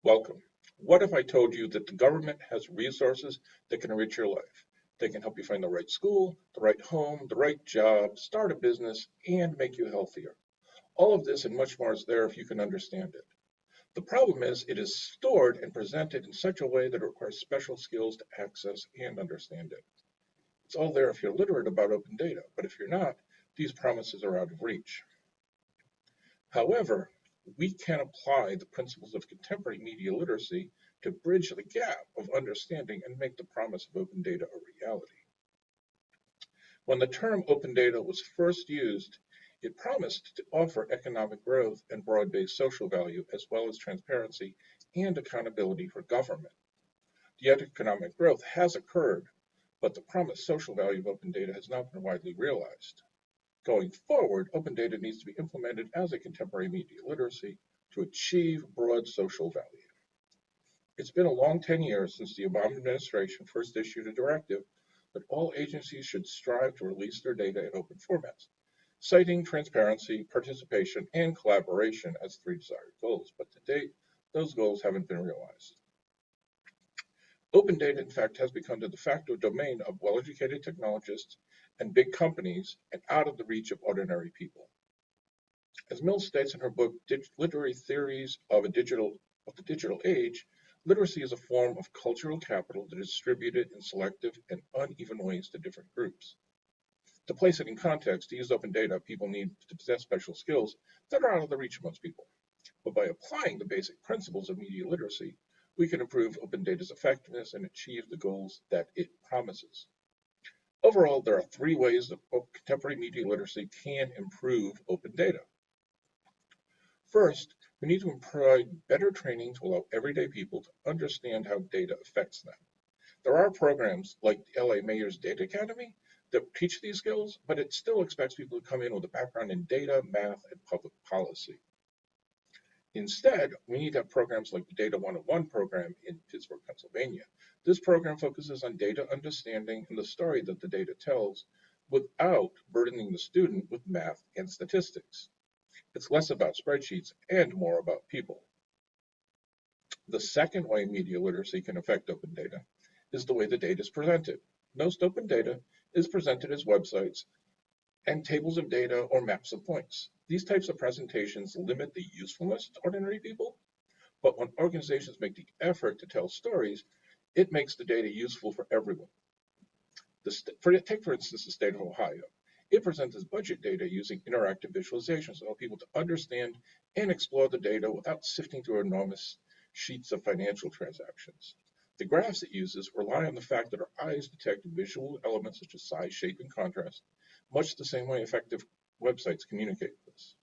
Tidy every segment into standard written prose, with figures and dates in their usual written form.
Welcome. What if I told you that the government has resources that can enrich your life? They can help you find the right school, the right home, the right job, start a business, and make you healthier. All of this and much more is there if you can understand it. The problem is it is stored and presented in such a way that it requires special skills to access and understand it. It's all there if you're literate about open data, but if you're not, these promises are out of reach. However, we can apply the principles of contemporary media literacy to bridge the gap of understanding and make the promise of open data a reality. When the term open data was first used, it promised to offer economic growth and broad-based social value, as well as transparency and accountability for government. The economic growth has occurred, but the promised social value of open data has not been widely realized. Going forward, open data needs to be implemented as a contemporary media literacy to achieve broad social value. It's been a long 10 years since the Obama administration first issued a directive that all agencies should strive to release their data in open formats, citing transparency, participation, and collaboration as three desired goals. But to date, those goals haven't been realized. Open data, in fact, has become the de facto domain of well-educated technologists and big companies and out of the reach of ordinary people. As Mills states in her book, Literary Theories of the Digital Age, literacy is a form of cultural capital that is distributed in selective and uneven ways to different groups. To place it in context, to use open data, people need to possess special skills that are out of the reach of most people. But by applying the basic principles of media literacy, we can improve open data's effectiveness and achieve the goals that it promises. Overall, there are three ways that contemporary media literacy can improve open data. First, we need to provide better training to allow everyday people to understand how data affects them. There are programs like the LA Mayor's Data Academy that teach these skills, but it still expects people to come in with a background in data, math, and public policy. Instead, we need to have programs like the Data 101 program in Pittsburgh, Pennsylvania. This program focuses on data understanding and the story that the data tells without burdening the student with math and statistics. It's less about spreadsheets and more about people. The second way media literacy can affect open data is the way the data is presented. Most open data is presented as websites and tables of data or maps of points. These types of presentations limit the usefulness to ordinary people, but when organizations make the effort to tell stories, it makes the data useful for everyone. Take, for instance, the state of Ohio. It presents its budget data using interactive visualizations to help people to understand and explore the data without sifting through enormous sheets of financial transactions. The graphs it uses rely on the fact that our eyes detect visual elements such as size, shape, and contrast, much the same way effective websites communicate with us.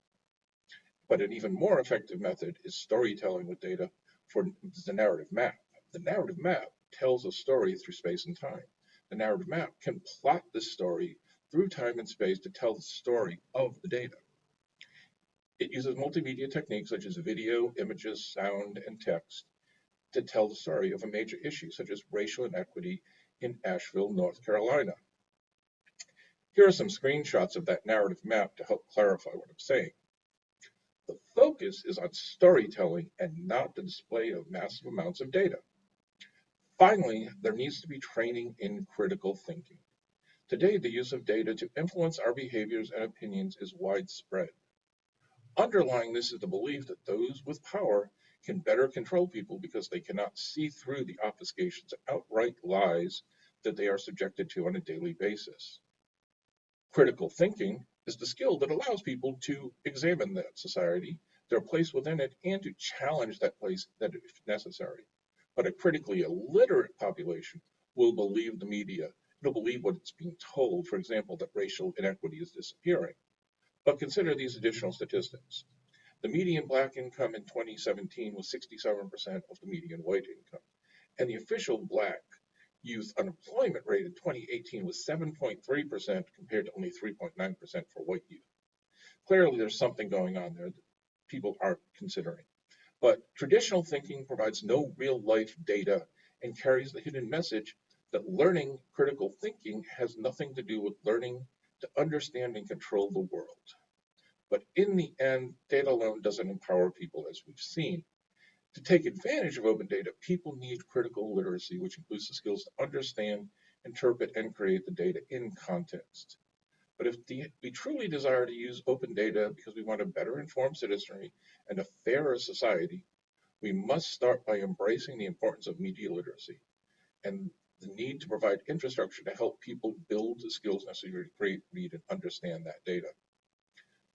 But an even more effective method is storytelling with data for the narrative map. The narrative map tells a story through space and time. The narrative map can plot this story through time and space to tell the story of the data. It uses multimedia techniques such as video, images, sound, and text to tell the story of a major issue such as racial inequity in Asheville, North Carolina. Here are some screenshots of that narrative map to help clarify what I'm saying. The focus is on storytelling and not the display of massive amounts of data. Finally, there needs to be training in critical thinking. Today, the use of data to influence our behaviors and opinions is widespread. Underlying this is the belief that those with power can better control people because they cannot see through the obfuscations and outright lies that they are subjected to on a daily basis. Critical thinking is the skill that allows people to examine that society, their place within it, and to challenge that place that if necessary. But a critically illiterate population will believe the media. It'll believe what it's being told, for example, that racial inequity is disappearing. But consider these additional statistics. The median black income in 2017 was 67% of the median white income, and the official black youth unemployment rate in 2018 was 7.3% compared to only 3.9% for white youth. Clearly, there's something going on there that people aren't considering. But traditional thinking provides no real-life data and carries the hidden message that learning critical thinking has nothing to do with learning to understand and control the world. But in the end, data alone doesn't empower people, as we've seen. To take advantage of open data, people need critical literacy, which includes the skills to understand, interpret, and create the data in context. But if we truly desire to use open data because we want a better informed citizenry and a fairer society, we must start by embracing the importance of media literacy and the need to provide infrastructure to help people build the skills necessary to create, read, and understand that data.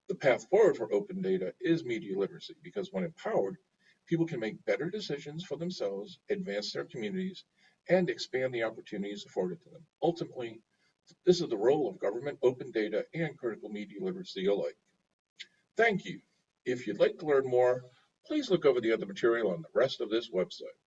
The path forward for open data is media literacy because when empowered, people can make better decisions for themselves, advance their communities, and expand the opportunities afforded to them. Ultimately, this is the role of government, open data, and critical media literacy alike. Thank you. If you'd like to learn more, please look over the other material on the rest of this website.